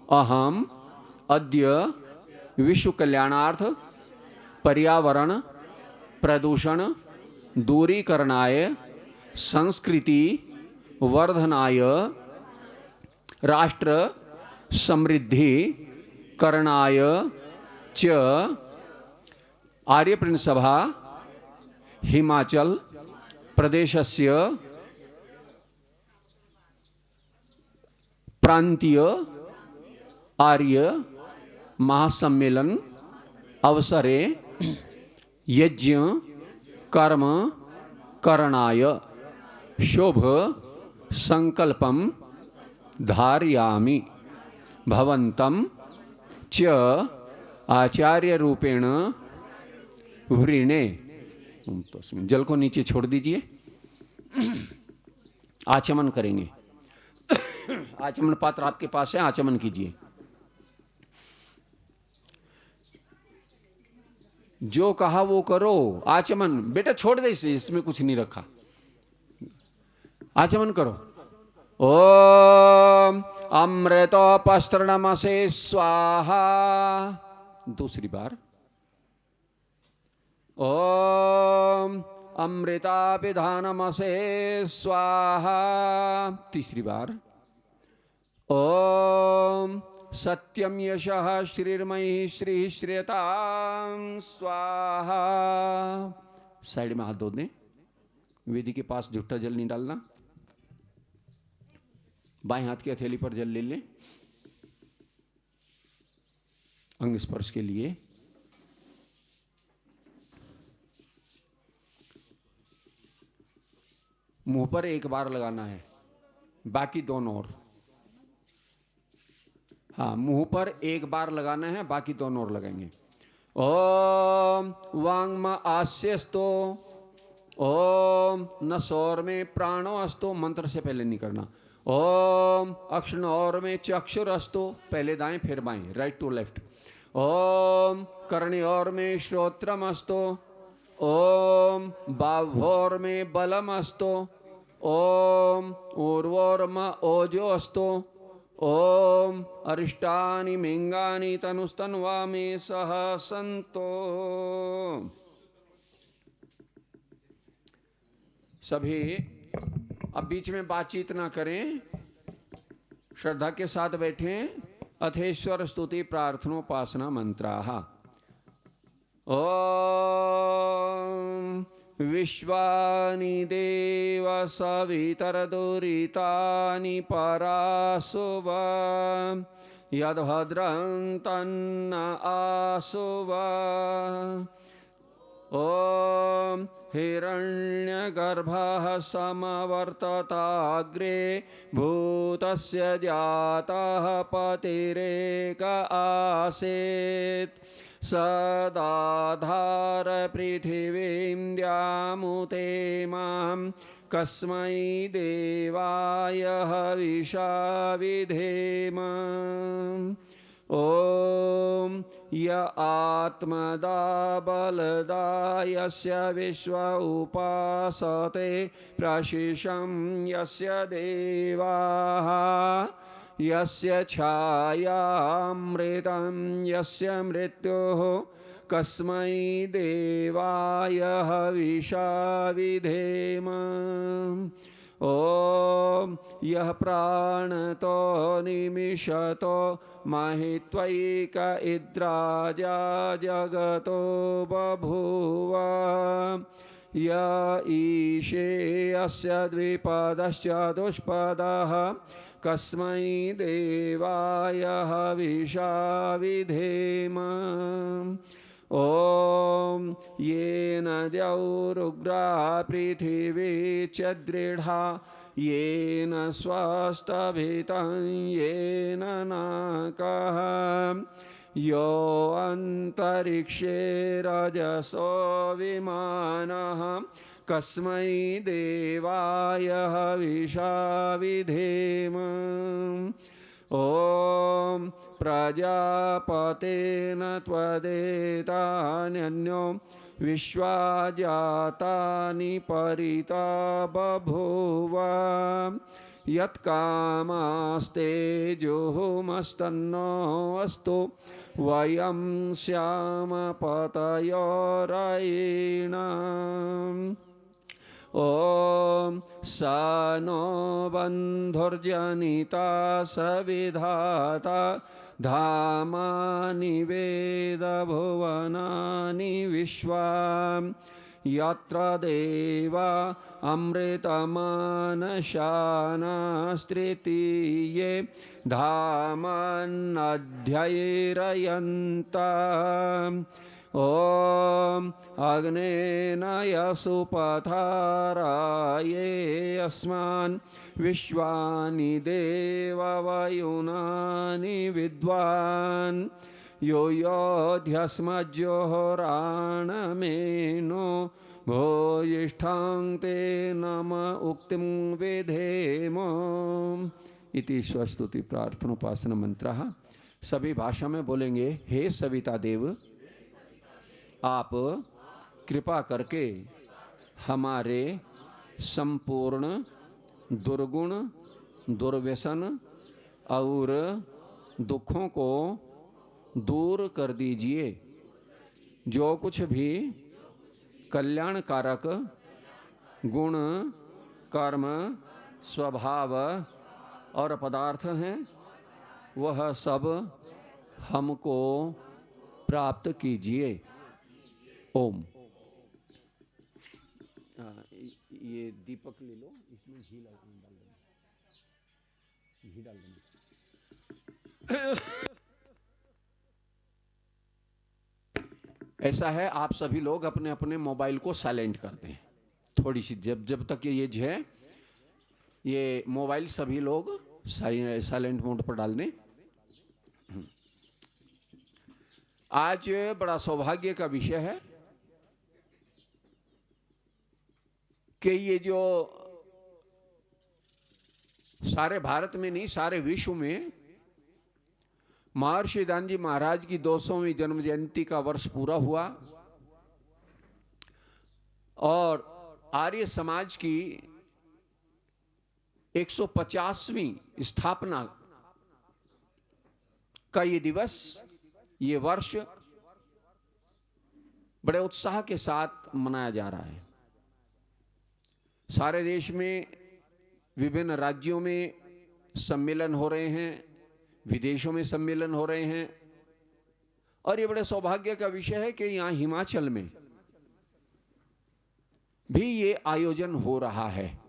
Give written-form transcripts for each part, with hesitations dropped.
अहम अद्य विश्व कल्याणार्थ पर्यावरण प्रदूषण दूरीकरणाय संस्कृति वर्धनाय राष्ट्र समृद्धि करणाय च आर्यप्रिण सभा हिमाचल प्रदेशस्य प्रांतीय आर्य महासम्मेलन अवसरे यज्ञ कर्म करणाय शुभ संकल्पम धारयामि भवन्तं च आचार्य रूपेण वृणे। जल को नीचे छोड़ दीजिए, आचमन करेंगे। आचमन पात्र आपके पास है, आचमन कीजिए। जो कहा वो करो। आचमन बेटा छोड़ दे इसे, इसमें कुछ नहीं रखा। आचमन करो। ओम अमृतोपस्त्रणमसे स्वाहा। दूसरी बार। ओम अमृतापिधानमसे स्वाहा। तीसरी बार। ओम सत्यम यशः श्रीर्मयि श्री श्रेयतां स्वाहा। साइड में हाथ धो दें। वेदी के पास झूठा जल नहीं डालना। बाएं हाथ की हथेली पर जल ले लें अंग स्पर्श के लिए। मुंह पर एक बार लगाना है, बाकी दोनों ओर। हाँ, मुंह पर एक बार लगाना है, बाकी दोनों ओर लगाएंगे। ओम वांग्म आस्यस्तो ओम नसौर में प्राणो अस्तो। मंत्र से पहले नहीं करना। ओम अक्षणौर में चक्षुर अस्तो। पहले दाएं फिर बाएं, राइट टू लेफ्ट। ओम कर्णयोर में श्रोत्रम अस्तो। ओम बाह्वोर में बलम अस्तो। ओम ऊर्वोर्म ओजो अस्तो। ओम अरिष्टानि मिंगानि तनुस्तन्वा में सह संतो। सभी अब बीच में बातचीत ना करें, श्रद्धा के साथ बैठें। अथेश्वर स्तुति प्रार्थनोपासना मंत्राः। ओम विश्वानि देव सवितरदुरितानि परासुव यद्भद्रं तन्न आसुव। ओम हिरण्यगर्भः समवर्तताग्रे भूतस्य जातः पतिरेक आसीत् सदाधार पृथिवीं द्यामुते मां कस्मै देवाय हविषा विधेम। ओम य आत्मदा बलदा यस्य विश्व उपासते प्रशिषं यस्य देवाः यस्य छायामृतं यस्य मृत्युः कस्मै देवाय हविषा विधेम। ओम यह प्राणतो निमिषतो महित्वैक इद्राजा जगतो बभूव य ईशे अस्य द्विपदश्चतुष्पदः कस्मै देवाय हविषा विधेम। ओम येन द्यौरुग्रा पृथिवी च दृढा येन स्वस्तभितं येन नाकः यो अन्तरिक्षे रजसो विमानः कस्मै देवाय हविषा विधेम। ओम प्रजापतेन त्वदेतान्यो विश्वा जातानि परिता बभूव यत्कामास्ते जुहुमस्तन्नो अस्तु वयं श्याम पतयोरयिणाम् ॐ स नो बन्धुर्जनिता सविधाता धामानि वेदभुवनानि विश्वाम् यत्र देवा अमृतमानशानास्त्रितीये धामन्नध्यैरयन्ताम् ॐ अग्नेन यसुपथाराये अस्मान् विश्वानि देववयुनानि विद्वान् यो योऽध्यस्मज्जोहराणमेनो भोयिष्ठां ते नम उक्तिं विधेम। इति स्वस्तुति प्रार्थनोपासना मंत्रः। सभी भाषा में बोलेंगे। हे सविता देव, आप कृपा करके हमारे संपूर्ण दुर्गुण, दुर्व्यसन और दुखों को दूर कर दीजिए। जो कुछ भी कल्याणकारक गुण, कर्म, स्वभाव और पदार्थ हैं, वह सब हमको प्राप्त कीजिए। ओम। ये दीपक ले लो, इसमें घी डाल देंगे, घी डाल देंगे। ऐसा है, आप सभी लोग अपने अपने मोबाइल को साइलेंट कर दें थोड़ी सी। जब तक ये है, ये मोबाइल सभी लोग साइलेंट मोड पर डाल दें। आज बड़ा सौभाग्य का विषय है कि ये जो सारे भारत में नहीं, सारे विश्व में महर्षि दान जी महाराज की 200वीं जन्म जयंती का वर्ष पूरा हुआ और आर्य समाज की 150वीं स्थापना का ये दिवस, ये वर्ष बड़े उत्साह के साथ मनाया जा रहा है। सारे देश में विभिन्न राज्यों में सम्मेलन हो रहे हैं, विदेशों में सम्मेलन हो रहे हैं और ये बड़े सौभाग्य का विषय है कि यहाँ हिमाचल में भी ये आयोजन हो रहा है।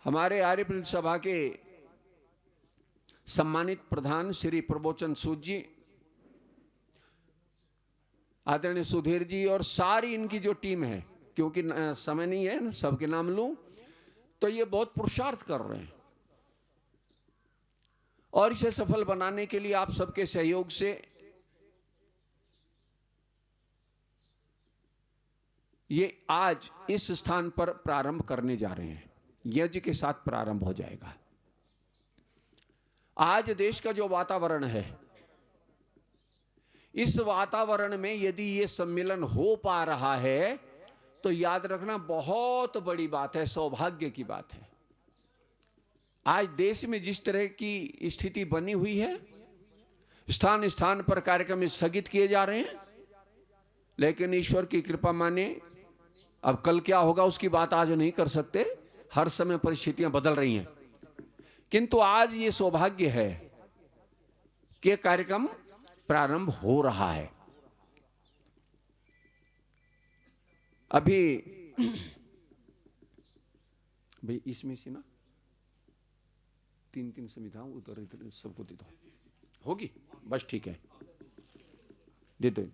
हमारे आर्यवृंद सभा के सम्मानित प्रधान श्री प्रबोचन सूद जी, आदरणीय सुधीर जी और सारी इनकी जो टीम है, क्योंकि समय नहीं है सबके नाम लूं, तो ये बहुत पुरुषार्थ कर रहे हैं और इसे सफल बनाने के लिए आप सबके सहयोग से ये आज इस स्थान पर प्रारंभ करने जा रहे हैं। यज्ञ के साथ प्रारंभ हो जाएगा। आज देश का जो वातावरण है, इस वातावरण में यदि ये सम्मेलन हो पा रहा है तो याद रखना बहुत बड़ी बात है, सौभाग्य की बात है। आज देश में जिस तरह की स्थिति बनी हुई है, स्थान स्थान पर कार्यक्रम स्थगित किए जा रहे हैं, लेकिन ईश्वर की कृपा माने अब कल क्या होगा उसकी बात आज नहीं कर सकते, हर समय परिस्थितियां बदल रही हैं। किंतु आज ये सौभाग्य है कि कार्यक्रम प्रारंभ हो रहा है। अभी भाई इसमें से ना 3-3 संविधाओं उधर इधर सबको दे दो, होगी बस, ठीक है, दे दो।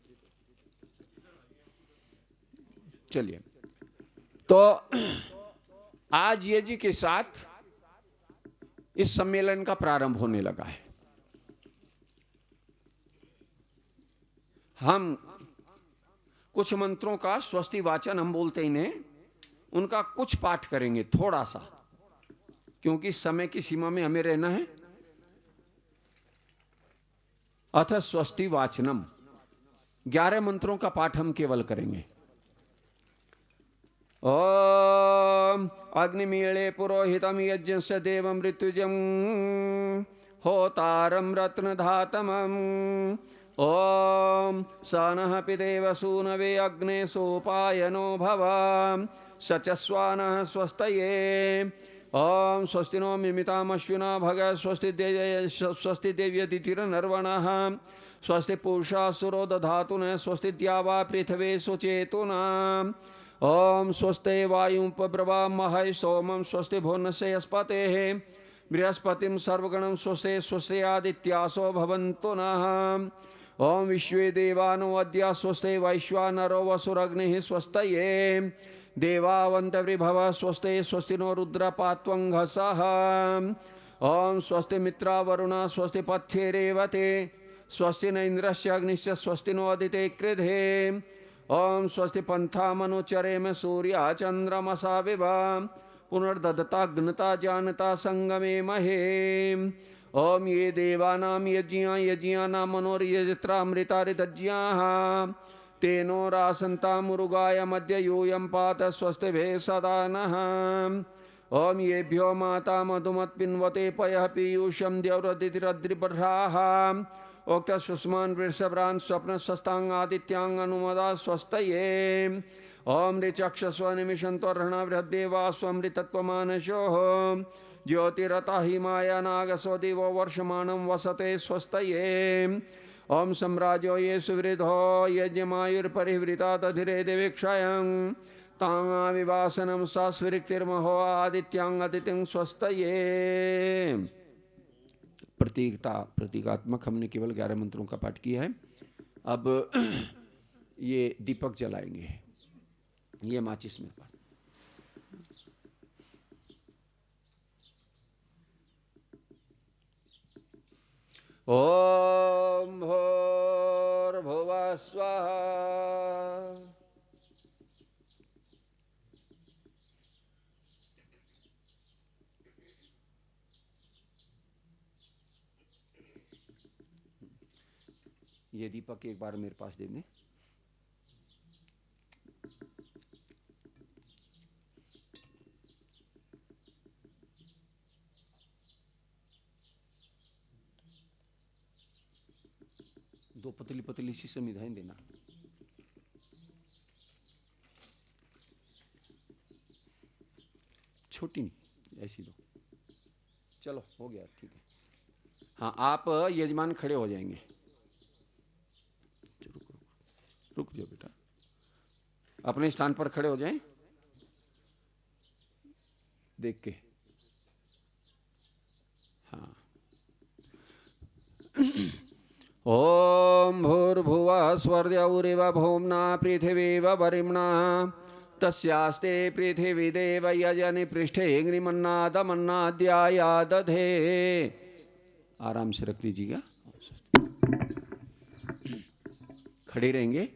चलिए, तो आज ये जी के साथ इस सम्मेलन का प्रारंभ होने लगा है। हम कुछ मंत्रों का स्वस्ति वाचन हम बोलते इन्हें, उनका कुछ पाठ करेंगे थोड़ा सा, क्योंकि समय की सीमा में हमें रहना है। अथ स्वस्ति वाचनम, 11 मंत्रों का पाठ हम केवल करेंगे। ओम अग्निमीळे पुरोहितं यज्ञस्य देवं मृत्युजं होतारं रत्नधातमम् ओम सनः पिदेव सूनवे अग्ने सोपायनो भव सचस्वानः स्वस्तये ओम स्वस्ति नो मिमितामश्विना भग स्वस्ति देव्यतिथिर्नर्वणः स्वस्ति पूषासुरो दधातुनः स्वस्ति द्यावा पृथिवी सुचेतुना ओम स्वस्ते वायुपब्रवामहै सोमं स्वस्ति भुवनस्य यस्पतेः बृहस्पतिं सर्वगणं स्वस्ते स्वस्ते आदित्यासो भवन्तु नः ओम विश्वे देवानो अद्य स्वस्ते वैश्वानरो वसुरग्निः स्वस्तये देवावन्तवृभव स्वस्ते स्वस्ति नो रुद्रपात्वङ्घसः ओम स्वस्ति मित्रा वरुणा स्वस्ति पथ्ये रेवते स्वस्ति न इंद्रस्य अग्निश्च स्वस्ति नो अदिते कृधे ओम स्वस्ति पंथा मनुचरेम सूर्या चंद्रमसा विभा पुनर्दत्ता घ्नता जानता संगमे महे ओम ये देवानां यज्ञानां मनोर्यजत्रामृतारितज्ञाः तेनो रासन्ता मुरुगाय मध्य यूयं पात स्वस्तिभिः सदा नः ओम येभ्यो माता मधुमत्पिन्वते पयः पीयूषं द्यौरदितिरद्रिबर्हाः उक्त सुष्मान् वृषभ्रान् स्वप्न सस्तांग आदित्यांग अनुमदा स्वस्तये ओम ऋचक्षस्व निमिषन्तोर्हणा बृहद्देवा स्वमृतत्वमानशोः ज्योतिरता हि माया नागसो दिवो वर्षमाणं वसते स्वस्तये ओम सम्राजो ये सुवृद्धो यज्ञमायुर्परिवृता तधिरे देवीक्षयं तांगाविवासनं सास्विरिक्तिर्महो आदित्यांग अदितिं स्वस्तये। प्रतीकात्मक हमने केवल 11 मंत्रों का पाठ किया है। अब ये दीपक जलाएंगे, ये माचिस में पाठ। ओम भूर्भुवः स्वः ये दीपक एक बार मेरे पास दे दें। दो पतली पतली सी समिधाएं देना। छोटी नहीं, ऐसी दो। चलो हो गया, ठीक है। हाँ, आप यजमान खड़े हो जाएंगे। रुक जाओ बेटा, अपने स्थान पर खड़े हो जाएं, देख के। हाँ। ओम भूर्भुवः स्वर्यौरिव भौम्ना पृथिवीव वरिम्णा तस्यास्ते पृथिवी देव यजनि पृष्ठे अग्निमन्नादमन्नाद्याया दधे। आराम से रख दीजिएगा, खड़े रहेंगे।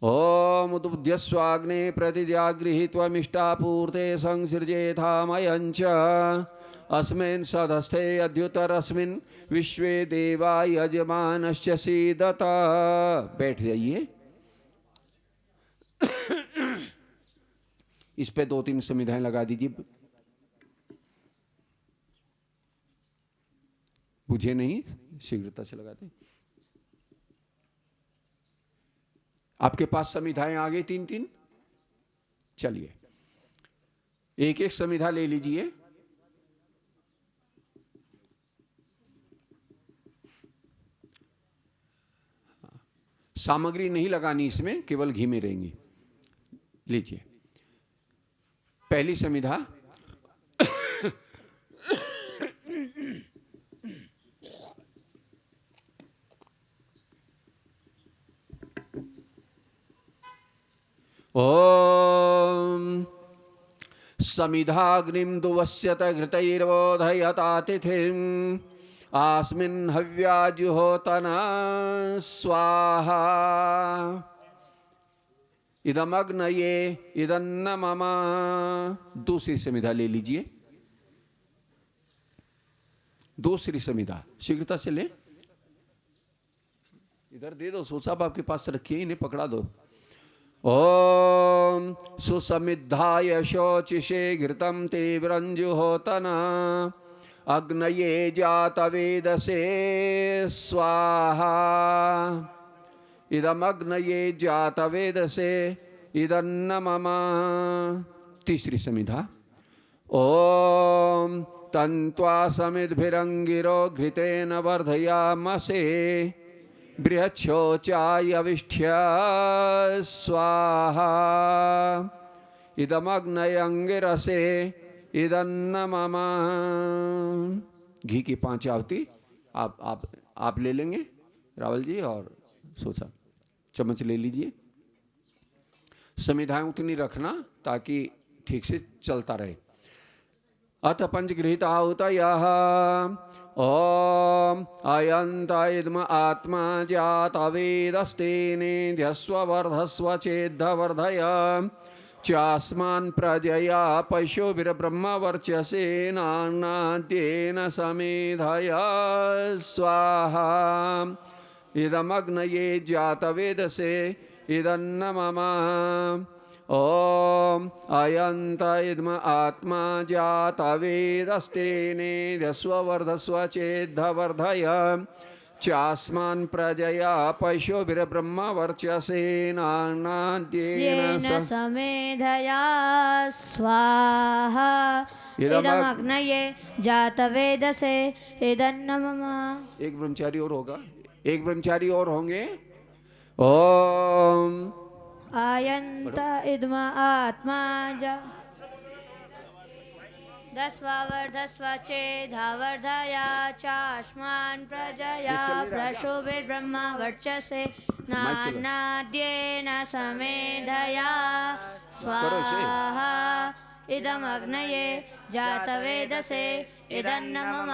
ओम उद्बुध्यस्वाग्ने प्रतिजागृहीत्वमिष्टापूर्ते संसृजेथामयञ्च अस्मिन् सदस्थे अद्युतरस्मिन् विश्वे देवा यजमानश्च सीदत। बैठ जाइए। इस पे 2-3 समिधाएं लगा दीजिए। बुझे नहीं, शीघ्रता से लगाते। आपके पास समिधाएं आ गई 3-3। चलिए एक एक समिधा ले लीजिए। सामग्री नहीं लगानी इसमें, केवल घी में रहेंगी। लीजिए पहली समिधा। ओम समिधाग्निं दुवस्यत घृतैर्वोधयतातिथिम् आस्मिन् हव्याजुहोतना स्वाहा इदमग्नये इदन्न मम। दूसरी समिधा ले लीजिए। दूसरी समिधा शीघ्रता से ले, इधर दे दो। सोचा आपके पास रखिए, इन्हें पकड़ा दो। ॐ सुसमिद्धाय शोचिषे घृतं तीव्रञ्जुहोतना अग्नये जातवेदसे स्वाहा इदमग्नये जातवेदसे इदन्न मम। तीसरी समिधा। ॐ तन्त्वा समिद्भिरङ्गिरो घृतेन वर्धयामसे बृहच्छोचायविष्ठ्य स्वाहा इदमग्नये अंगिरसे इदन्न मम। घी की 5 आहुति आप ले लेंगे रावल जी और सोचा चम्मच ले लीजिए। समिधाएं उतनी रखना ताकि ठीक से चलता रहे। अथ पंचगृहीता आहुतयः ॐ अयन्त इदम आत्मा जातवेदस्तेनेध्यस्व वर्धस्व चेद्धवर्धय चास्मान् प्रजया पशुभिर्ब्रह्मवर्चसेनान्नाद्येन समेधय स्वाहा इदमग्नये जातवेदसे इदन्न मम। ॐ अयन्त इदम आत्मा जातवेदस्तेनेध्यस्व वर्धस्व चेद्धवर्धय चास्मान् प्रजया पशुभिर्ब्रह्मवर्चसेनान्नाद्येन समेधया स्वाहा इदमग्नये जातवेदसे इदन्न मम। एक ब्रह्मचारी और होगा, एक ब्रह्मचारी और होंगे। ओम आयन्त इदम आत्मा दस्वावर्धस्व चेधावर्धया चास्मान् प्रजया पशुभिर्ब्रह्मवर्चसे नान्नाद्येन समेधया स्वाहा इदमग्नये जातवेदसे इदन्न मम।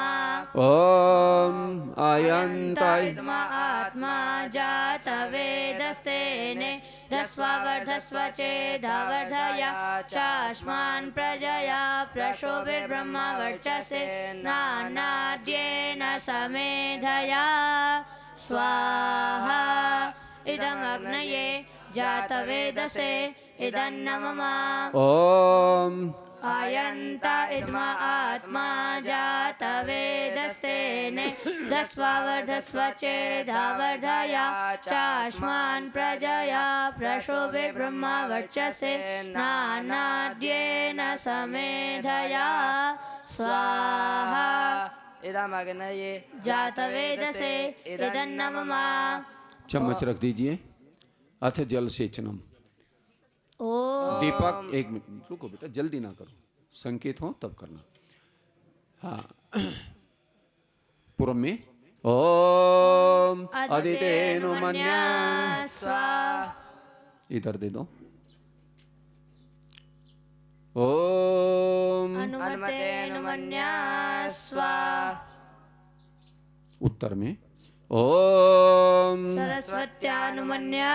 ओम आयन्त इदम आत्मा जातवेदस्तेने दस्वावर्धस्व चेधावर्धया चास्मान् प्रजया पशुभिर्ब्रह्मवर्चसे नान्नाद्येन समेधया स्वाहा इदमग्नये जातवेदसे इदन्न मम। ओम आयन्त इदम आत्मा जातवेदस्तेने दस्वावर्धस्व चेधावर्धया चास्मान् प्रजया पशुभिर्ब्रह्मवर्चसे नान्नाद्येन समेधया स्वाहा इदमग्नये जातवेदसे इदन्न मम। चम्मच रख दीजिए। अथ जल सेचनम। दीपक एक मिनट रुको बेटा, जल्दी ना करो, संकेत हो तब करना। हाँ पूर्व में ओम अदितेनुमन्या स्वाहा इधर दे दो। ओम अनुमतेनुमन्या स्वाहा उत्तर में ओम सरस्वत्यानुमन्या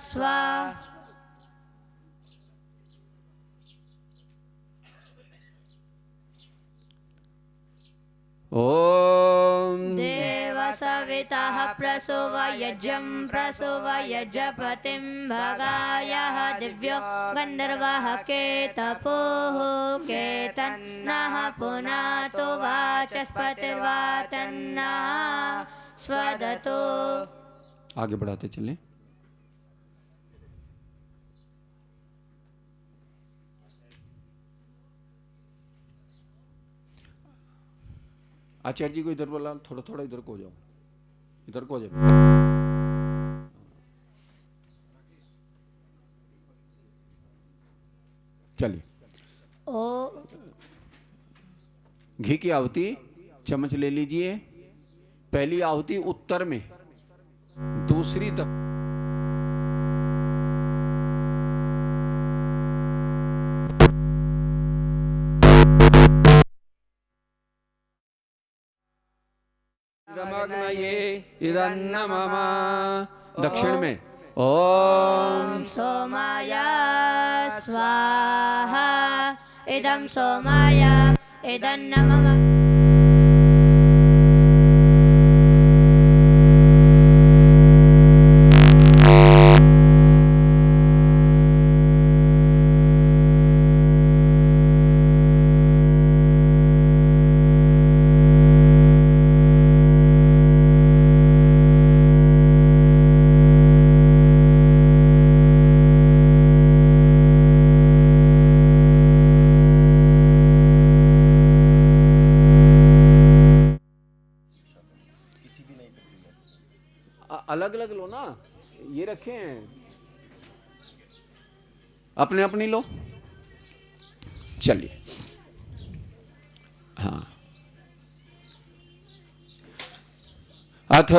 स्वाहा ओम देवसवितः प्रसुवयज्ञं प्रसुवयज्ञपतिं भगायः दिव्यो गन्धर्वः केतपोः केतन्नः पुनातो वाचस्पतिर्वातन्नः स्वदतो। आगे बढ़ाते चलें। आचार्य जी को इधर बोला, थोड़ा थोड़ा इधर को हो जाओ, इधर को हो जाओ। चलिए। ओ घी की आहुति चम्मच ले लीजिए। पहली आहुति उत्तर में, दूसरी इदन्न मम। दक्षिण में ओम सोमाय स्वाहा इदं सोमाय इदन्न मम। रखे हैं, अपने अपनी लो। चलिए, हाँ। अथ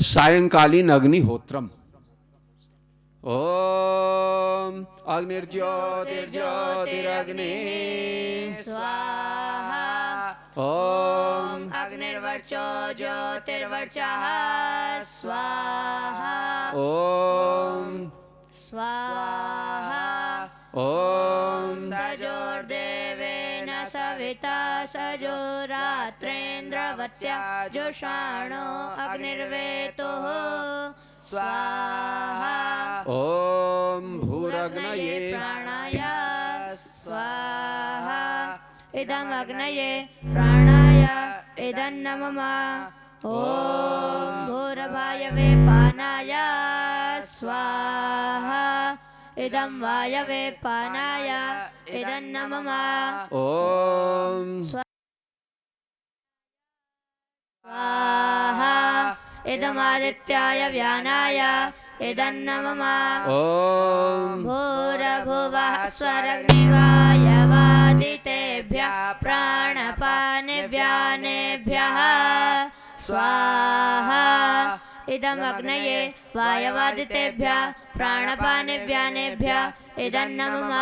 सायंकालीन अग्निहोत्रम। ओम अग्निर्ज्योतिर्ज्योतिरग्निः स्वाहा ओम अग्निर्वर्चो ज्योतिर्वर्चः स्वाहा ओम स्वाहा ओम सजोर्देवेन सविता सजोरात्रेन्द्रवत्या जुषाणो अग्निर्वेतुः स्वाहा ओम भूरग्नये प्राणाय स्वाहा इदमग्नये प्राणाय इदन्नमम ॐ भूर्भुवस्सुः पानाय स्वाहा इदं वायवे पानाय इदन्नमम ओम स्वाहा इदमादित्याय व्यानाय इदन्नमम ओम भूर्भुवः स्वरग्निवायवादितेभ्यः प्राणपानेभ्यः स्वाहा इदमग्नये वायवादितेभ्यः प्राणपानेभ्यः इदन्नमम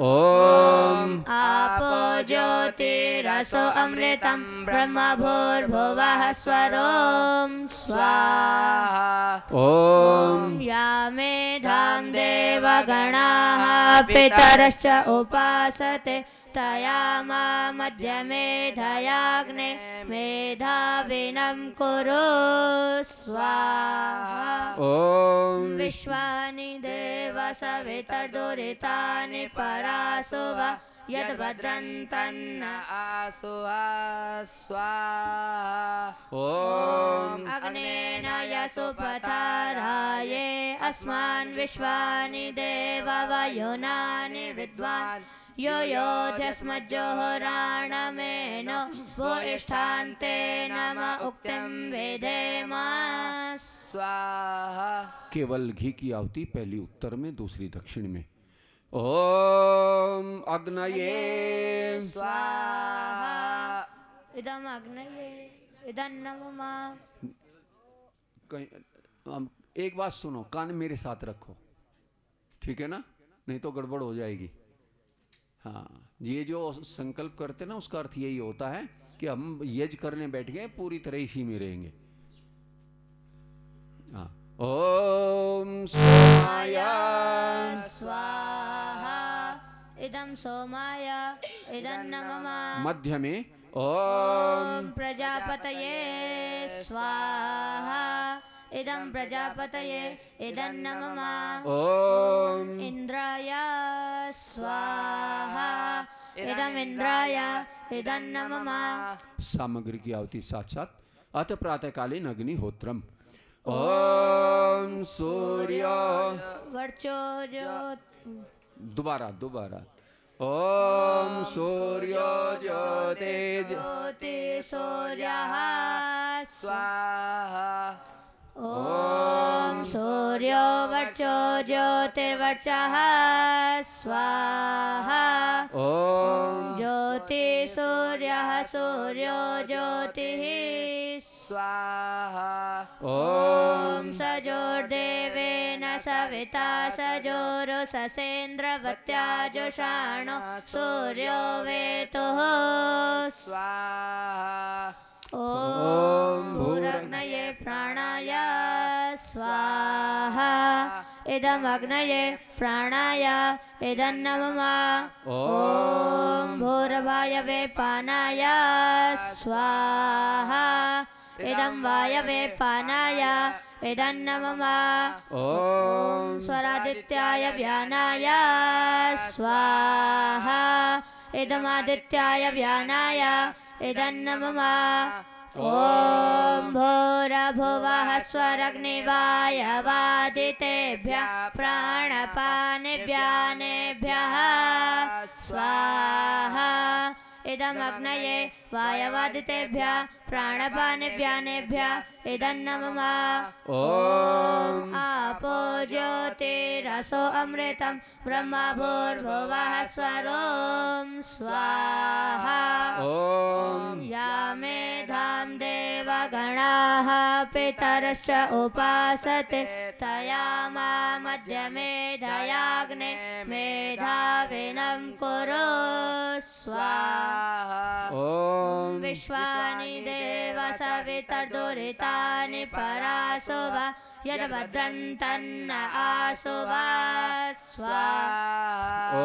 ओम आपो ज्योतिरसो अमृतं ब्रह्म भूर्भुवः स्वरों स्वाहा ओम या मेधां देवगणाः पितरश्च उपासते तया मा मध्यमेधयाग्ने मेधाविनं कुरु स्वाहा ओम विश्वानि देव सवितर्दुरितानि परासुव यद्भद्रन्तन्न आसुहा स्वाहा ओम अग्नेन यसुपथाराये अस्मान् विश्वानि देव वयुनानि विद्वान् यो योध्यस्मज्जोहराणमेनो वो इष्ठान्ते नम उक्तं वेदेम स्वाहा केवल घी की आहुति पहली उत्तर में, दूसरी दक्षिण में। ओम अग्नये स्वाहा इदम अग्नये इदन्नमम एक बात सुनो, कान मेरे साथ रखो, ठीक है ना, नहीं तो गड़बड़ हो जाएगी। हाँ, ये जो संकल्प करते ना उसका अर्थ यही होता है कि हम यज्ञ करने बैठ गए, पूरी तरह इसी में रहेंगे। हाँ, ओम सोमाय स्वाहा इदं सोमाय इदन्नमम मध्य में ॐ ओम प्रजापतये स्वाहा इदं प्रजापतये इदन्नमम ओम इन्द्राय स्वाहा इदम् इन्द्राय इदन्नमम सामग्री की आहुति साथ साथ। अत प्रातःकालीन अग्निहोत्रम। ओम सूर्य वर्चो दोबारा ओम सूर्य ज्योतिर् ज्योति सूर्यः स्वाहा ॐ सूर्यो वर्चो ज्योतिर्वर्चः स्वाहा ओम ज्योति सूर्यः सूर्यो ज्योतिः स्वाहा ओम ॐ सजोर्देवेन सविता सजोरुससेन्द्रवत्या जुषाणो सूर्यो वेतुः स्वाहा ॐ भूरग्नये प्राणाय स्वाहा इदमग्नये प्राणाय इदन्नमम ॐ भूर्वायवे पानाय स्वाहा इदं वायवे पानाय इदन्नमम ओम स्वरादित्याय व्यानाय स्वाहा इदमादित्याय व्यानाय इदन्नमम ॐ भूर्भुवः स्वरग्निवायवादितेभ्यः प्राणपानेभ्यः स्वाहा इदमग्नये वायवादितेभ्यः प्राणपानेभ्यानेभ्यः इदन्नमः ॐ आपो ज्योतिरसो अमृतं ब्रह्म भूर्भुवः स्वरों स्वाहा ॐ या मेधां देवगणाः पितरश्च उपासते तया मा मध्यमेधयाग्ने मेधाविनं कुरु स्वाहा ॐ विश्वानि देव सवितर्दुरितानि परासो वा यद्भद्रन्तन्न आसो वा स्वाहा ॐ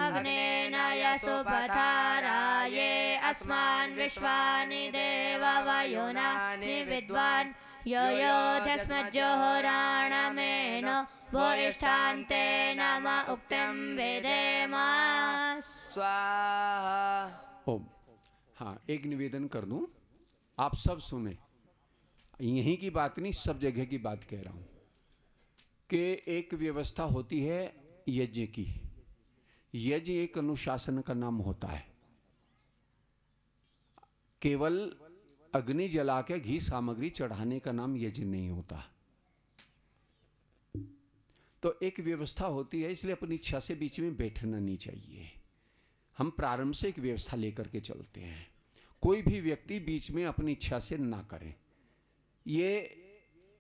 अग्नेन यसुपथाराये अस्मान् विश्वानि देव वयुनानि विद्वान् यो योऽध्यस्मज्जोहोराणमेनो भूयिष्ठान्ते नम उक्तिं वेदेम स्वाहा ओम। हाँ, एक निवेदन कर दूं, आप सब सुने, यहीं की बात नहीं, सब जगह की बात कह रहा हूं कि एक व्यवस्था होती है यज्ञ की। यज्ञ एक अनुशासन का नाम होता है। केवल अग्नि जला के घी सामग्री चढ़ाने का नाम यज्ञ नहीं होता। तो एक व्यवस्था होती है, इसलिए अपनी इच्छा से बीच में बैठना नहीं चाहिए। हम प्रारंभ से एक व्यवस्था लेकर के चलते हैं। कोई भी व्यक्ति बीच में अपनी इच्छा से ना करे, ये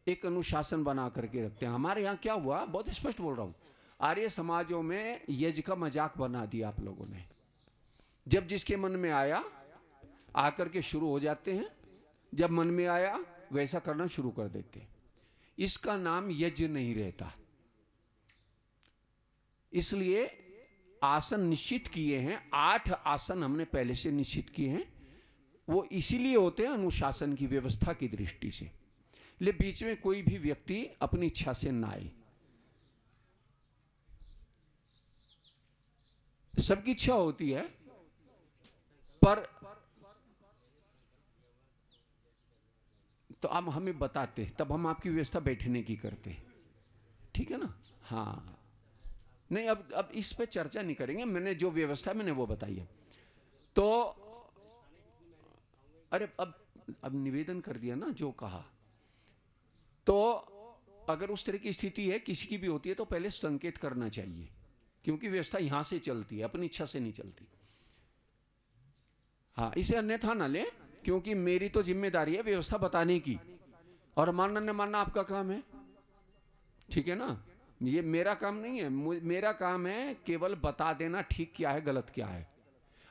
एक अनुशासन बना करके रखते हैं। हमारे यहाँ क्या हुआ, बहुत स्पष्ट बोल रहा हूँ, आर्य समाजों में यज्ञ का मजाक बना दिया आप लोगों ने। जब जिसके मन में आया आकर के शुरू हो जाते हैं, जब मन में आया वैसा करना शुरू कर देते हैं। इसका नाम यज्ञ नहीं रहता। इसलिए आसन निश्चित किए हैं, 8 आसन हमने पहले से निश्चित किए हैं। वो इसीलिए होते हैं अनुशासन की व्यवस्था की दृष्टि से। ले बीच में कोई भी व्यक्ति अपनी इच्छा से ना आए। सबकी इच्छा होती है, पर तो आप हमें बताते, तब हम आपकी व्यवस्था बैठने की करते। ठीक है ना? हाँ, नहीं, अब इस पे चर्चा नहीं करेंगे। मैंने जो व्यवस्था मैंने वो बताई है। तो अरे अब निवेदन कर दिया ना जो कहा। तो अगर उस तरह की स्थिति है, किसी की भी होती है, तो पहले संकेत करना चाहिए, क्योंकि व्यवस्था यहां से चलती है, अपनी इच्छा से नहीं चलती। हाँ, इसे अन्यथा ना ले, क्योंकि मेरी तो जिम्मेदारी है व्यवस्था बताने की, और मानना न मानना आपका काम है। ठीक है ना? ये मेरा काम नहीं है। मेरा काम है केवल बता देना ठीक क्या है, गलत क्या है।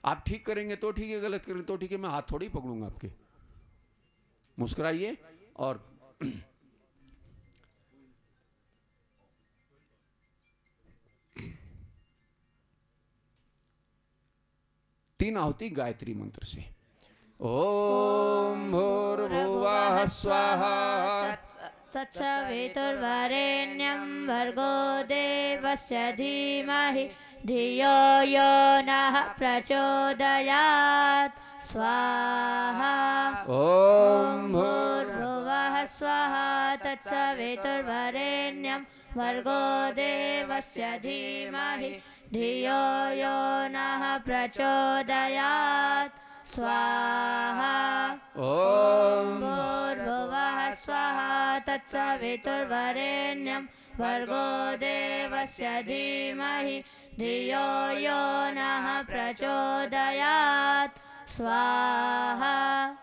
आप ठीक करेंगे तो ठीक है, गलत करेंगे तो ठीक है। मैं हाथ थोड़ी पकड़ूंगा आपके। मुस्कुराइए। और तीन आहुति गायत्री मंत्र से। ओम भूर्भुवः स्वाहा तत्सवितुर्वरेण्यं भर्गो देवस्य धीमहि धियो यो नः प्रचोदयात् स्वाहा ओम भूर्भुवः स्वाहा तत्सवितुर्वरेण्यं भर्गो देवस्य धीमहि धियो यो नः प्रचोदयात् स्वाहा ओम भूर्भुवः स्वाहा तत्सवितुर्वरेण्यं भर्गो देवस्य धीमहि धियो यो नः प्रचोदयात् स्वाहा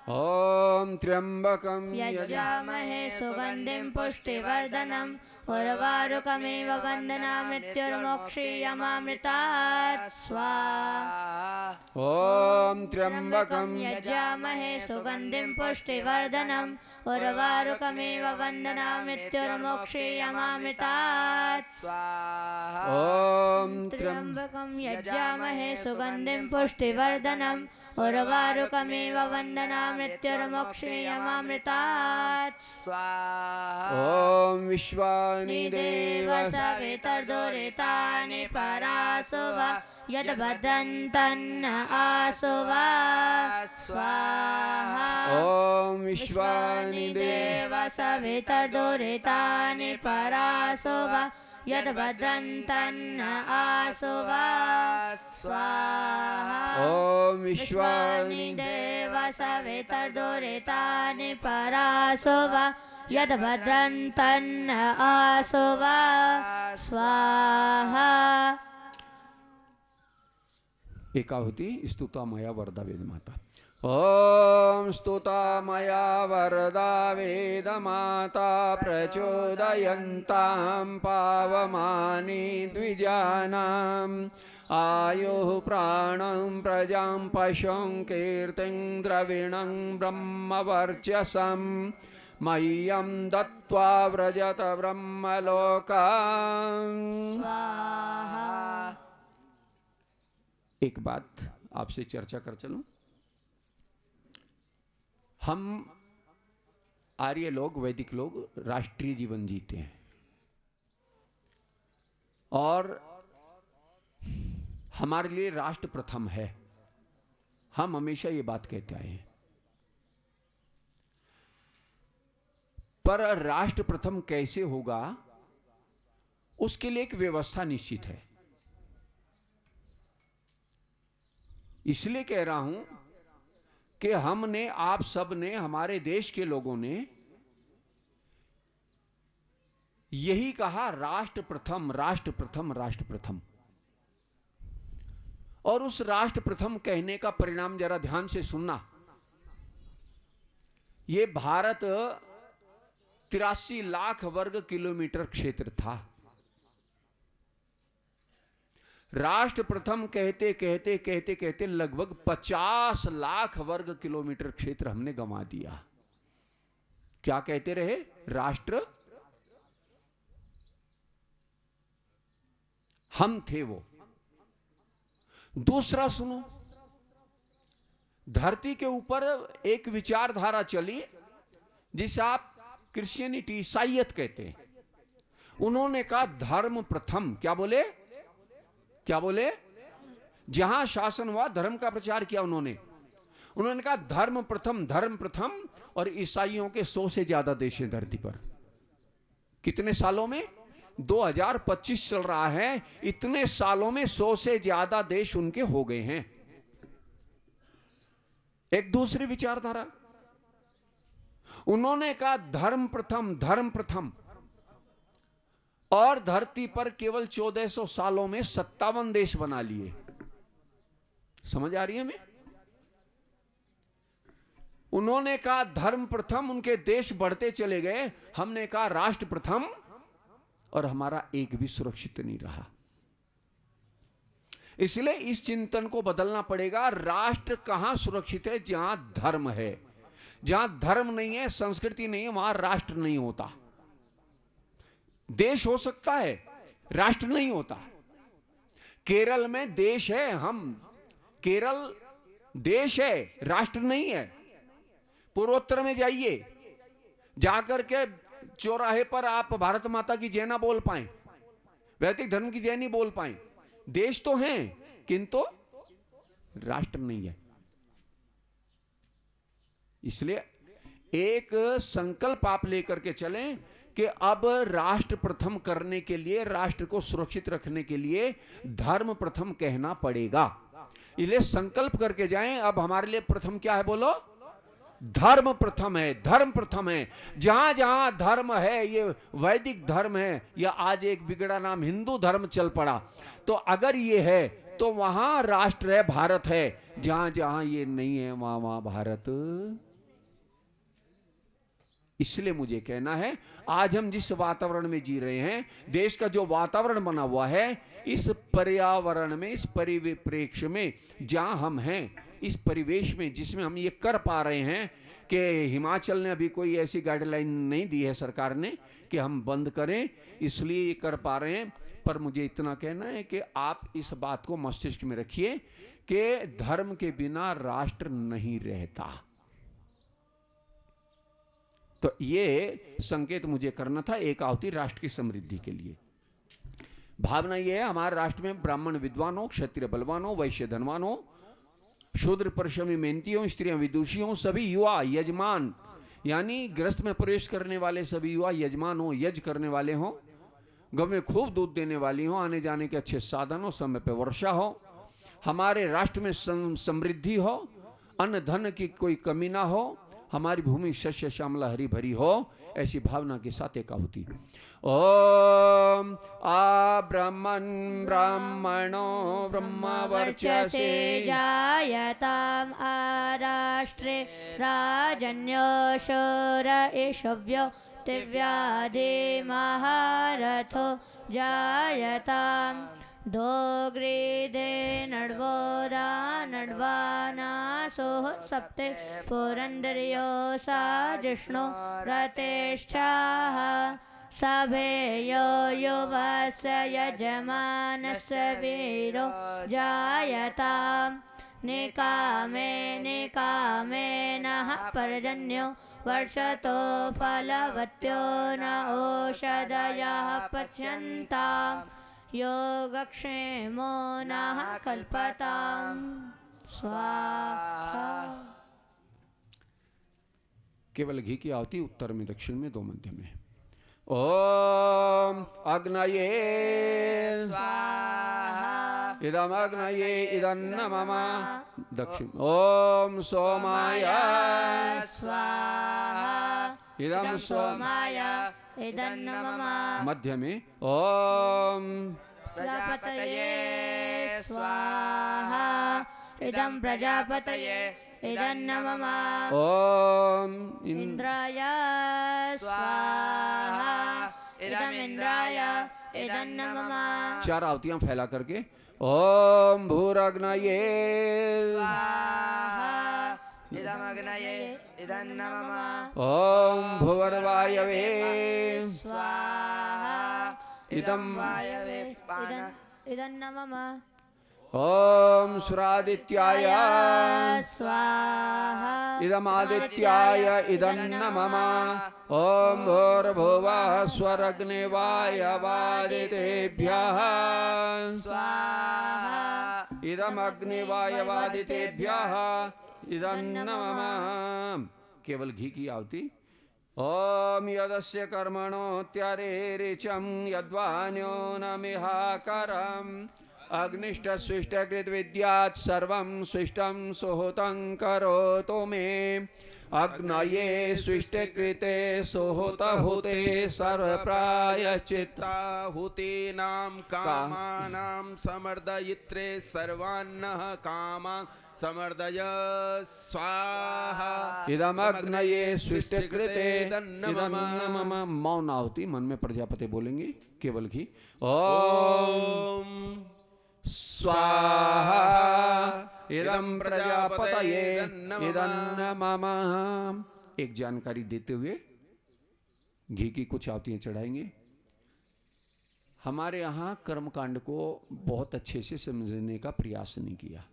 ओम त्र्यंबकं यजामहे सुगन्धिं पुष्टिवर्धनम् उर्वारुकमिव वन्दनामृत्युर्मोक्षीयमामृतात् स्वाहा ओम त्र्यंबकं यजामहे सुगन्धिं पुष्टिवर्धनम् उर्वारुकमिव वन्दनामृत्युर्मोक्षीयमामृतात् स्वाहा ओम त्र्यम्बकं यजामहे सुगन्धिं पुष्टिवर्धनम् उर्वारुकमिव वन्दनामृत्युर्मोक्षीयमामृतात् स्वाहा ओम विश्वानि देव देव सवितर्दुरितानि परासो वा यद्भद्रन्तन्न आसो वा स्वाहा ओम विश्वानि देव देव सवितर्दुरितानि परासो वा यद्भद्रन्तन्न आसो वा स्वाहा ॐ विश्वानि विश्वानि देव सवितर्दुरितानि परासो वा यद्भद्रन्तन्न आसो वा स्वाहा एकाहुति स्तुता मया वरदा वेद माता। ॐ स्तुता मया वरदा वेद माता प्रचोदयन्तां पावमानि द्विजानाम् आयुः प्राणं प्रजां पशुं कीर्तिं द्रविणं ब्रह्मवर्चसं मह्यं दत्त्वा व्रजत ब्रह्मलोकान्। स्वाहा एक बात आपसे चर्चा कर चलूं। हम आर्य लोग, वैदिक लोग राष्ट्रीय जीवन जीते हैं और हमारे लिए राष्ट्र प्रथम है। हम हमेशा ये बात कहते आए हैं, पर राष्ट्र प्रथम कैसे होगा उसके लिए एक व्यवस्था निश्चित है। इसलिए कह रहा हूं कि हमने, आप सब ने, हमारे देश के लोगों ने यही कहा राष्ट्र प्रथम, राष्ट्र प्रथम, राष्ट्र प्रथम। और उस राष्ट्र प्रथम कहने का परिणाम जरा ध्यान से सुनना। ये भारत 83 लाख वर्ग किलोमीटर क्षेत्र था। राष्ट्र प्रथम कहते कहते कहते कहते लगभग 50 लाख वर्ग किलोमीटर क्षेत्र हमने गंवा दिया। क्या कहते रहे? राष्ट्र हम थे वो। दूसरा सुनो, धरती के ऊपर एक विचारधारा चली जिसे आप क्रिश्चियनिटी, ईसाईयत कहते हैं। उन्होंने कहा धर्म प्रथम। क्या बोले? क्या बोले? जहां शासन हुआ धर्म का प्रचार किया उन्होंने कहा धर्म प्रथम, धर्म प्रथम। और ईसाइयों के 100 से ज्यादा देश हैं धरती पर। कितने सालों में? 2025 चल रहा है, इतने सालों में 100 से ज्यादा देश उनके हो गए हैं। एक दूसरी विचारधारा, उन्होंने कहा धर्म प्रथम, धर्म प्रथम। और धरती पर केवल 1400 सालों में 57 देश बना लिए। समझ आ रही है हमें? उन्होंने कहा धर्म प्रथम, उनके देश बढ़ते चले गए। हमने कहा राष्ट्र प्रथम, और हमारा एक भी सुरक्षित नहीं रहा। इसलिए इस चिंतन को बदलना पड़ेगा। राष्ट्र कहां सुरक्षित है? जहां धर्म है। जहां धर्म नहीं है, संस्कृति नहीं है, वहां राष्ट्र नहीं होता। देश हो सकता है, राष्ट्र नहीं होता। केरल में देश है, हम केरल देश है, राष्ट्र नहीं है। पूर्वोत्तर में जाइए, जाकर के चौराहे पर आप भारत माता की जय ना बोल पाए, वैदिक धर्म की जय नहीं बोल पाए। देश तो हैं किंतु राष्ट्र नहीं है। इसलिए एक संकल्प आप लेकर के चलें कि अब राष्ट्र प्रथम करने के लिए, राष्ट्र को सुरक्षित रखने के लिए धर्म प्रथम कहना पड़ेगा। इसलिए संकल्प करके जाएं। अब हमारे लिए प्रथम क्या है? बोलो। धर्म प्रथम है, धर्म प्रथम है। जहां जहां धर्म है, ये वैदिक धर्म है या आज एक बिगड़ा नाम हिंदू धर्म चल पड़ा, तो अगर ये है तो वहां राष्ट्र है, भारत है। जहां जहां ये नहीं है, वहां वहां भारत। इसलिए मुझे कहना है, आज हम जिस वातावरण में जी रहे हैं, देश का जो वातावरण बना हुआ है, इस पर्यावरण में, इस परिप्रेक्ष्य में जहां हम हैं, इस परिवेश में जिसमें हम ये कर पा रहे हैं कि हिमाचल ने अभी कोई ऐसी गाइडलाइन नहीं दी है सरकार ने कि हम बंद करें, इसलिए ये कर पा रहे हैं। पर मुझे इतना कहना है कि आप इस बात को मस्तिष्क में रखिए कि धर्म के बिना राष्ट्र नहीं रहता। तो ये संकेत मुझे करना था एक आहुति राष्ट्र की समृद्धि के लिए। भावना ये है, हमारे राष्ट्र में ब्राह्मण विद्वान हो, क्षत्रिय बलवान हो, वैश्य धनवान हो, शूद्र परिश्रमी मेहनती हो, स्त्रियां विदुषी हो, सभी युवा यजमान, यानी गृहस्थ में प्रवेश करने वाले सभी युवा यजमान हो, यज करने वाले हो, गौ में खूब दूध देने वाली हो, आने जाने के अच्छे साधन हो, समय पे वर्षा हो, हमारे राष्ट्र में समृद्धि हो, अन्न धन की कोई कमी ना हो, हमारी भूमि शस्य श्यामला हरी भरी हो, ऐसी भावना के साथ एक आहुति। ओम आ ब्राह्मणो ब्रह्म वर्चसे जायताम् आराष्ट्रे राजन्यो शूर ईशव्यो दिव्यादि महारथो जायताम् दोग्रीदे नड्वोरा नड्वानासोः सप्ते पुरन्दर्यो सा जिष्णो रतेष्ठाः सभेयो युवस्य यजमानस्य वीरो जायताम् निकामे निकामे नः पर्जन्यो वर्षतो फलवत्यो न ओषधयः पच्यन्ताम् योगक्षेमो नः कल्पताम् स्वाहा। केवल घी की आहुति उत्तर में, दक्षिण में, दो मध्य में। ओम अग्नये स्वाहा इदम अग्नये इदन्नमम दक्षिण। ओम सोमाय स्वाहा इदम सोमाय इदन्नमम मध्य में। ओम प्रजापतये स्वाहा इदं प्रजापतये इदन्नमम ओम इंद्राय स्वाहा इदं इंद्राय इदन्नमम। चार आहुतियां फैला करके ओम भूरग्नये स्वाहा इदमग्नये इदन्नमम ओम भुवर्वायवे स्वाहा इदं वायवे पान इदन्नमम। ओम सुरादित्याय स्वाहा इदमादित्याय इदन्नमम। ओम भूर्भुवः स्वरग्निवायवादितेभ्यः स्वाहा इदमग्निवायवादितेभ्यः इदन्नमम। केवल घी की आहुति। ओम यदस्य कर्मणोऽत्यरेरिचं यद्वान्यो न मिहाकरम् अग्निष्ठ स्विष्ट कृत विद्यात् सर्वं स्विष्टं सुहृतं करोतु मे। अग्नये स्विष्ट कृते सुहृत हुते सर्वप्रायश्चित्ताहुतीनां कामानां समर्दयित्रे सर्वान्नः कामान् समर्दय स्वाहा। इदमग्नये स्विष्ट कृते इदन्नमम। मौन आहुति, मन में प्रजापति बोलेंगे केवल घी। ओम स्वाहा इदं प्रजापतये इदन्नमम। एक जानकारी देते हुए घी की कुछ आहुतियां चढ़ाएंगे। हमारे यहाँ कर्मकांड को बहुत अच्छे से समझने का प्रयास नहीं किया।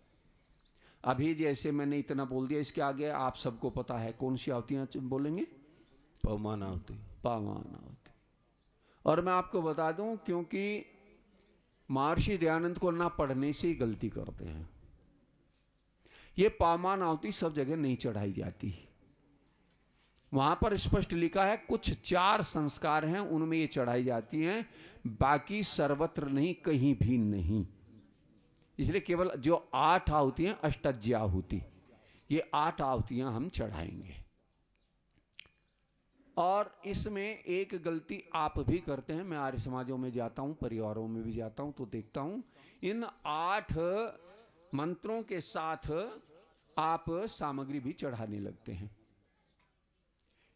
अभी जैसे मैंने इतना बोल दिया, इसके आगे आप सबको पता है कौन सी आहुतियां बोलेंगे। पवमान आहुति, पावन आहुति। और मैं आपको बता दूं, क्योंकि महर्षि दयानंद को ना पढ़ने से ही गलती करते हैं। ये पावन आहुति सब जगह नहीं चढ़ाई जाती। वहां पर स्पष्ट लिखा है कुछ 4 संस्कार हैं उनमें ये चढ़ाई जाती हैं, बाकी सर्वत्र नहीं, कहीं भी नहीं। इसलिए केवल जो 8 आहुतियां, अष्टज्याहुति, ये 8 आहुतियां हम चढ़ाएंगे। और इसमें एक गलती आप भी करते हैं। मैं आर्य समाजों में जाता हूं, परिवारों में भी जाता हूं, तो देखता हूं इन 8 मंत्रों के साथ आप सामग्री भी चढ़ाने लगते हैं।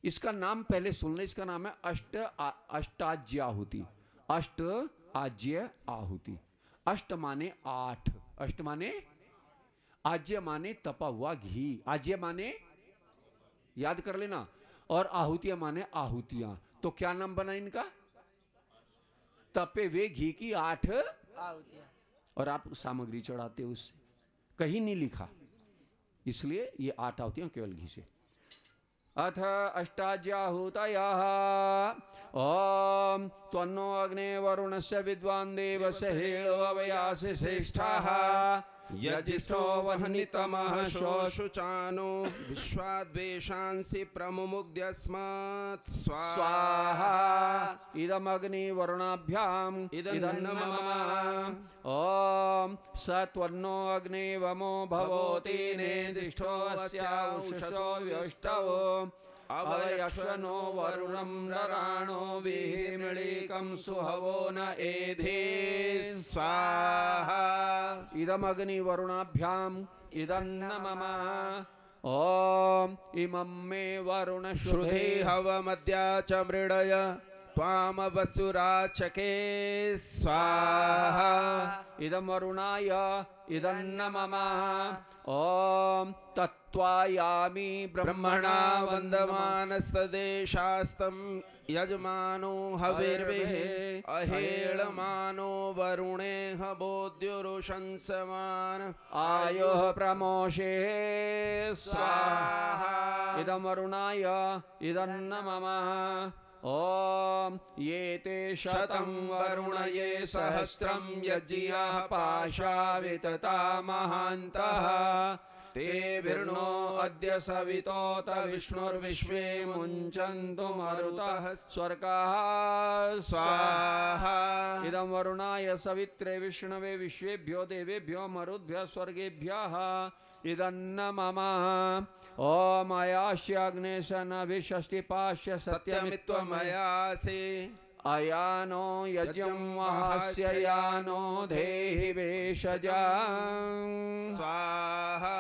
इसका नाम पहले सुन ले, इसका नाम है अष्टाज्याहुति। अष्ट आज्य आहुति। अष्ट माने 8, अष्ट माने, आज्य माने तपा हुआ घी, आज्य माने याद कर लेना, और आहुतियां माने आहुतियां। तो क्या नाम बना इनका? तपे हुए घी की 8 आहुतियां। और आप सामग्री चढ़ाते हो उससे, कहीं नहीं लिखा। इसलिए ये 8 आहुतियां केवल घी से। अथ अष्टाज्याहुतयः ओम त्वन्नो अग्ने वरुणस्य विद्वान् देवस्य हेळो अवयासि श्रेष्ठाः यज्ञिष्ठो वह्नितमः शोषुचानो विश्वाद्वेषांसि प्रमुमुग्ध्यस्मत् स्वाहा स्वाहा इदमग्निवरुणाभ्याम् इदन्नमम ॐ सत्वर्णो अग्निवमो भवोति नेदिष्ठो अस्याउषसो व्युष्टवो अवयक्ष्वनो वरुणं नराणो विहिमृळीकं सुहवो न एधे स्वाहा इदमग्निवरुणाभ्याम् इदन्नमम ॐ इमं मे वरुण श्रुधे श्रुधे हवमद्या च मृडय त्वामवसुराचके स्वाहा इदं वरुणाय इदन्नमम ॐ तत्त्वायामि ब्रह्मणा वन्दमानस्तदेशास्तं यजमानो हविर्भिः अहेळमानो वरुणेह बोध्युरुशंसमान आयोः प्रमोषे स्वाहा स्वाहा इदं वरुणाय इदन्नमम ॐ ये ते शतं वरुणये सहस्रं यज्ञियाः पाशा वितता महान्तः ते विर्णो अद्य सवितोत विष्णुर्विश्वे मुञ्चन्तु मरुतः स्वर्गाः स्वाहा इदं वरुणाय सवित्रे विष्णवे विश्वेभ्यो देवेभ्यो मरुद्भ्यः स्वर्गेभ्यः इदन्नमम ॐ अयास्याग्नेशनभिषष्टिपाश्य सत्यमित्वमयासि अयानो यज्ञं वहस्य यानो देहि वेशजा स्वाहा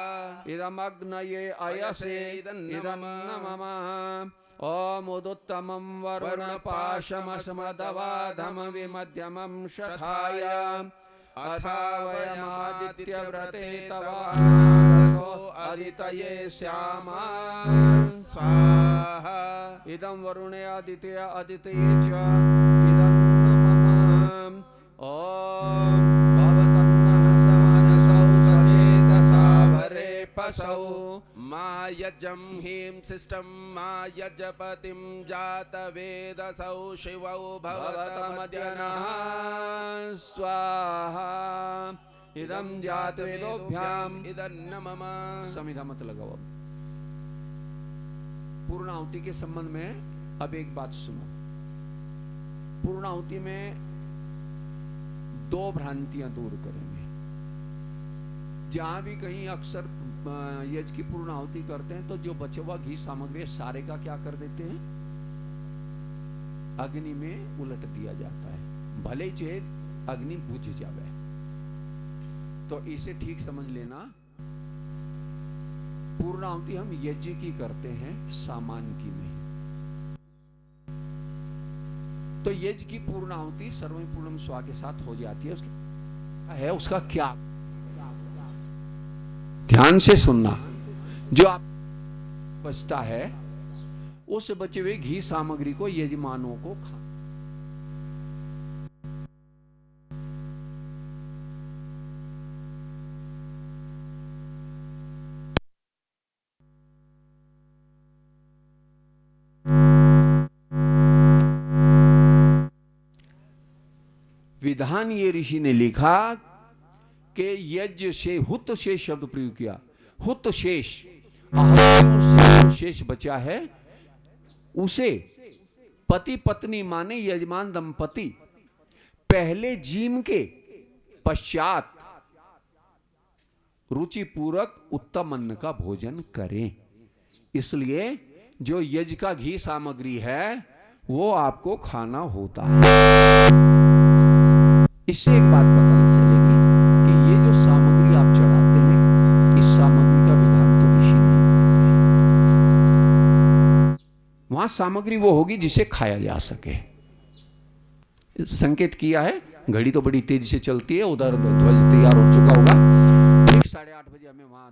इदमग्नये अयसे इदन्नमम ॐ उदुत्तमं वरुणपाशमस्मदवाधम विमध्यमं शठाय अथावयमादित्यव्रते तवासो अदितये स्यामा स्वाहा इदं वरुणे अदितय अदितये च इदन्नमम ॐ भवतन्नः समानसौ सचेतसा वरे पशौ मा यजं हीं सिष्टं मा यजपतिं जातवेदसौ शिवौ भवतमद्यनः भवतमद्यनः स्वाहा इदं जातवेदोभ्याम् इदन्नमम समिधा मत लगाओ अब पूर्णाहुति के संबंध में अब एक बात सुनो। पूर्णाहुति में दो भ्रांतियां दूर करेंगे। जहां भी कहीं अक्सर यज्ञ की पूर्णाहुति करते हैं तो जो बचा हुआ घी सामग्री है सारे का क्या कर देते हैं, अग्नि में उलट दिया जाता है, भले चाहे अग्नि बुझ जावे। तो इसे ठीक समझ लेना, पूर्णाहुति हम यज्ञ की करते हैं, सामान की नहीं। तो यज्ञ की पूर्णाहुति सर्वं पूर्णम स्वा के साथ हो जाती है। उसका क्या, ध्यान से सुनना। जो आप बचता है उस बचे हुए घी सामग्री को यजमानों को खा। विधान ये ऋषि ने लिखा कि यज्ञ से हुत शेष शब्द प्रयोग किया। हुत शेष, से शेष बचा है उसे पति पत्नी माने यजमान दंपति पहले जीम के पश्चात रुचि पूर्वक उत्तम अन्न का भोजन करें। इसलिए जो यज्ञ का घी सामग्री है वो आपको खाना होता है। इससे एक बात पता चलेगी कि ये जो सामग्री आप चढ़ाते हैं इस सामग्री का विधान तो ऋषि नहीं। वहां सामग्री वो होगी जिसे खाया जा सके। संकेत किया है, घड़ी तो बड़ी तेजी से चलती है, उधर ध्वज तैयार हो चुका होगा। ठीक 8:30 बजे हमें वहां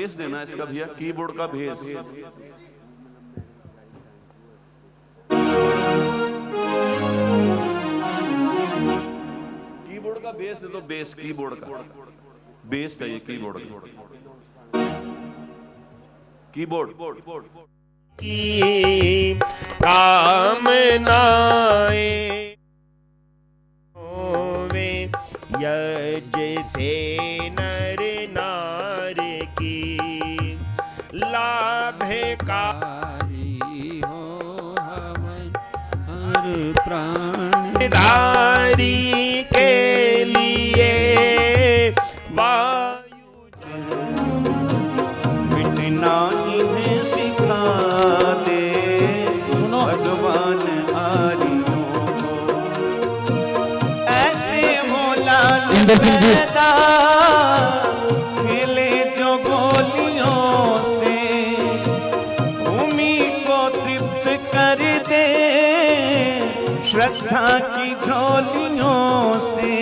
बेस देना इसका भैया, कीबोर्ड का बेस। कीबोर्ड का बेस दे दो, बेस कीबोर्ड का बेस चाहिए, कीबोर्ड कीबोर्ड की कामनाएं होवे यज से नर नार की लाभे का हो हमें हर प्राण धारी के लिए वायु मिटना इन्हें सिखा दे भगवान आरियों को, ऐसे मोला पैदा खेले जो गोलियों से, भूमि को तृप्त कर दे श्रद्धा की झोलियों से,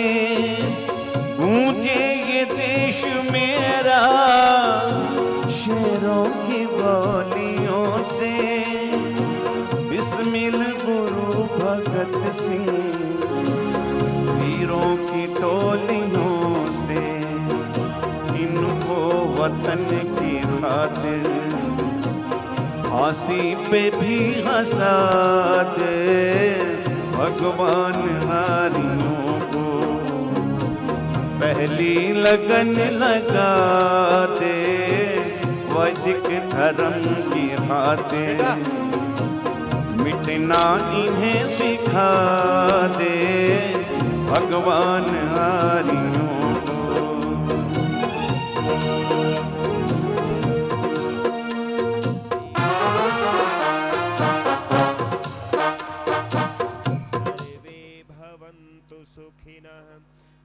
गूंजे ये देश मेरा शेरों की बोलियों से, बिस्मिल गुरु भगत सिंह वीरों की टोलियों से, इनको वतन की खातिर फांसी पे भी हंसा दे भगवान हारियों को, पहली लगन लगा दे वैदिक धर्म की खातिर, मिटना इन्हें सिखा दे भगवान हारियों को।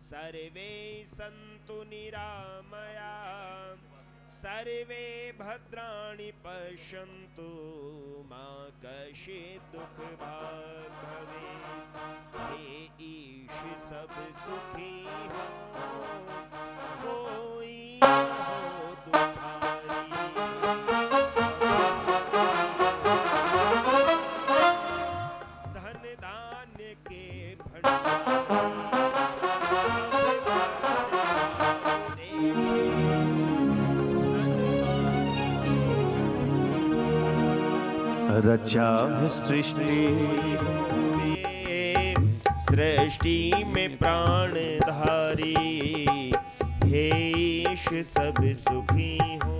सर्वे सन्तु निरामया, सर्वे भद्राणि पश्यन्तु, मा कश्चित् दुःख भाग् भवेत्। हे ईश सब सुखी हो, कोई न हो दुखारी। धन दान के भंडारी, रचा है सृष्टि सृष्टि में प्राणधारी, हे ईश सब सुखी हो।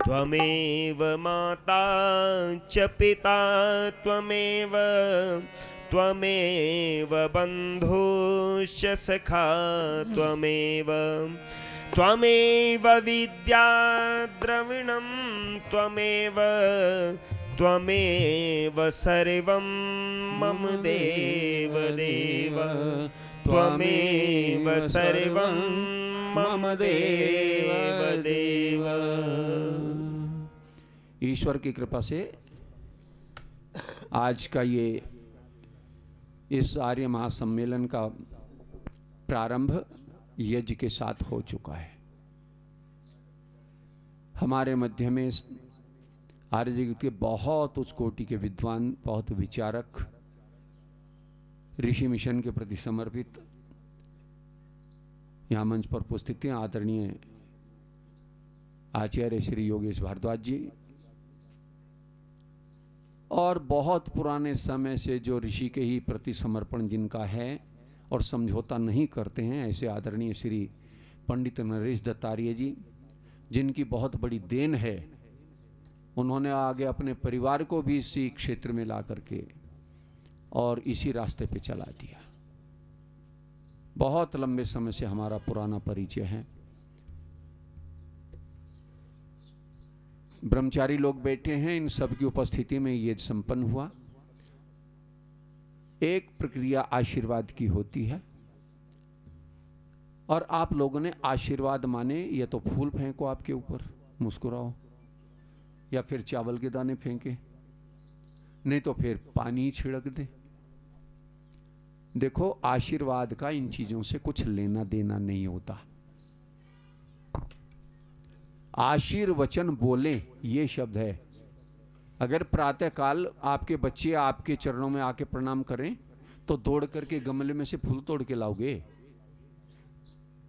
त्वमेव माता च पिता, त्वमेव बन्धुश्च सखा, त्वमेव विद्या द्रविणं, त्वमेव सर्वं मम देव देव, त्वमेव सर्वं मम देव देव। ईश्वर की कृपा से आज का ये इस आर्य महासम्मेलन का प्रारंभ यज्ञ के साथ हो चुका है। हमारे मध्य में आर्य जगत के बहुत उच्च कोटि के विद्वान, बहुत विचारक, ऋषि मिशन के प्रति समर्पित यहाँ मंच पर उपस्थित हैं आदरणीय आचार्य श्री योगेश भारद्वाज जी, और बहुत पुराने समय से जो ऋषि के ही प्रति समर्पण जिनका है और समझौता नहीं करते हैं, ऐसे आदरणीय श्री पंडित नरेश दत्त आर्य जी, जिनकी बहुत बड़ी देन है। उन्होंने आगे अपने परिवार को भी इसी क्षेत्र में ला करके और इसी रास्ते पे चला दिया। बहुत लंबे समय से हमारा पुराना परिचय है। ब्रह्मचारी लोग बैठे हैं, इन सब की उपस्थिति में ये संपन्न हुआ। एक प्रक्रिया आशीर्वाद की होती है, और आप लोगों ने आशीर्वाद माने या तो फूल फेंको आपके ऊपर, मुस्कुराओ, या फिर चावल के दाने फेंके, नहीं तो फिर पानी छिड़क दे। देखो, आशीर्वाद का इन चीजों से कुछ लेना देना नहीं होता। आशीर्वचन बोलें, ये शब्द है। अगर प्रातः काल आपके बच्चे आपके चरणों में आके प्रणाम करें तो दौड़ करके गमले में से फूल तोड़ के लाओगे,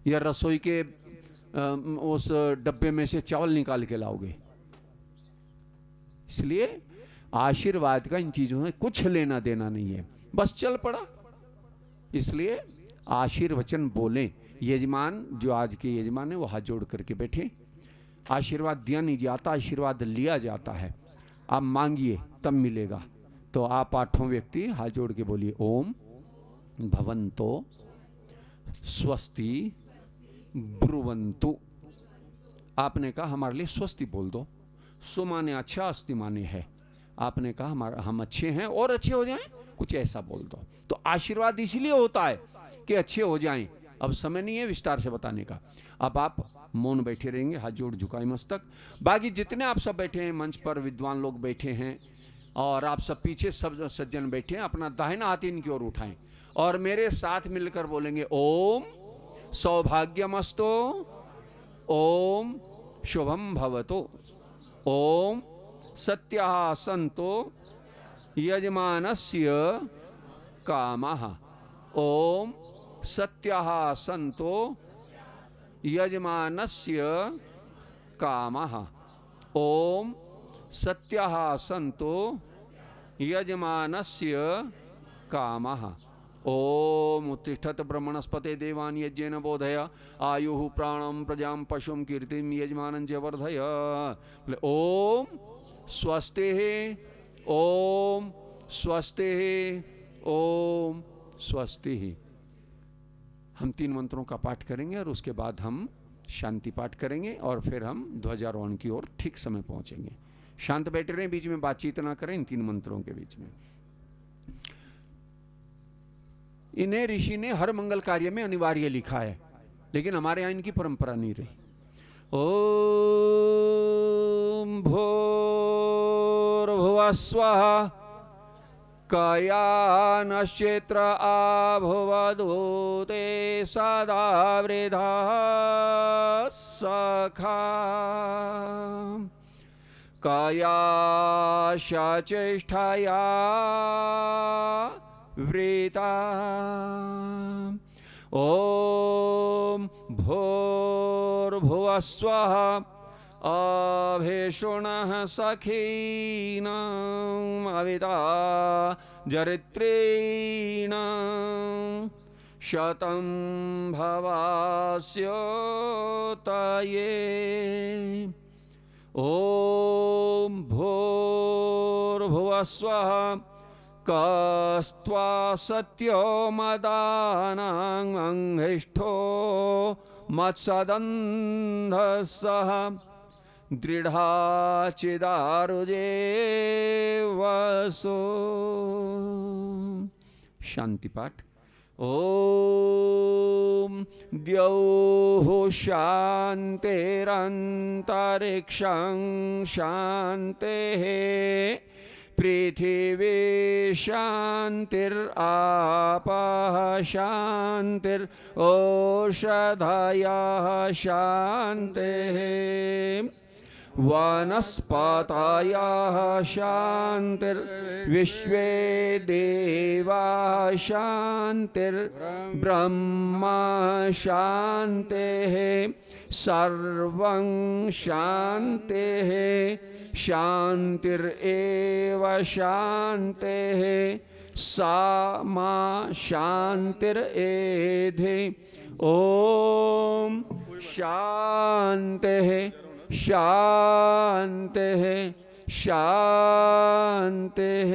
या रसोई के उस डब्बे में से चावल निकाल के लाओगे? इसलिए आशीर्वाद का इन चीजों में कुछ लेना देना नहीं है, बस चल पड़ा। इसलिए आशीर्वचन बोलें। यजमान, जो आज के यजमान है, वो हाथ जोड़ करके बैठे। आशीर्वाद दिया नहीं जाता, आशीर्वाद लिया जाता है। आप मांगिए तब मिलेगा। तो आप 8 व्यक्ति हाथ जोड़ के बोलिए, ओम भवन्तो स्वस्ति ब्रुवन्तु। आपने कहा हमारे लिए स्वस्ति बोल दो। सु माने अच्छा, अस्ति माने है। आपने कहा हम अच्छे हैं और अच्छे हो जाएं, कुछ ऐसा बोल दो। तो आशीर्वाद इसलिए होता है कि अच्छे हो जाएं। अब समय नहीं है विस्तार से बताने का। अब आप मौन बैठे रहेंगे, हाथ जोड़ झुकाए मस्तक। बाकी जितने आप सब बैठे हैं, मंच पर विद्वान लोग बैठे हैं और आप सब पीछे सब सज्जन बैठे हैं, अपना दाहिना हाथ इनकी ओर उठाएं और मेरे साथ मिलकर बोलेंगे, ओम सौभाग्यमस्तु, ओम शुभम भवतु, ओम सत्यः सन्तो यजमानस्य कामः, ओम सत्यः सन्तो यजमानस्य कामः, ओम सत्यः सन्तो यजमानस्य कामः। ओम उत्तिष्ठत ब्रह्मणस्पते देवान् यज्ञेन बोधय आयुः प्राणं प्रजां पशुं कीर्तिं यजमानं च वर्धय। ओम स्वस्तिः, ओम स्वस्तिः, ओम स्वस्तिः। हम 3 मंत्रों का पाठ करेंगे और उसके बाद हम शांति पाठ करेंगे और फिर हम ध्वजारोहण की ओर ठीक समय पहुंचेंगे। शांत बैठे रहें, बीच में बातचीत ना करें इन 3 मंत्रों के बीच में। इन्हें ऋषि ने हर मंगल कार्य में अनिवार्य लिखा है, लेकिन हमारे यहाँ इनकी परंपरा नहीं रही। ओम भूर्भुवः स्वः कायानश्चेत्र आभुवदूते सदा वृधा सखा कायाशचेष्टया वृता। ओम भूर्भुवः स्वः अभीषुणः सखीनाम् अविता जरित्रीणां शतं भवास्योतये। ओम भूर्भुवः स्वः कस्त्वा सत्यो मदानां अंहिष्ठो मत्सदन्धसः दृढ़ाचिदारुजे वसो। शांति पाठ। ओम द्यौः शान्तिरन्तरिक्षं शान्तिः पृथिवी शान्तिरापः शान्तिरोषधयः शान्तिः वनस्पतयः शान्तिर्विश्वे देवाः शान्तिर्ब्रह्मा शान्तिः सर्वं शान्तिः शान्तिरेव शान्तिः सा मा शान्तिरेधि। ओम शान्तिः शान्तिः शान्तिः।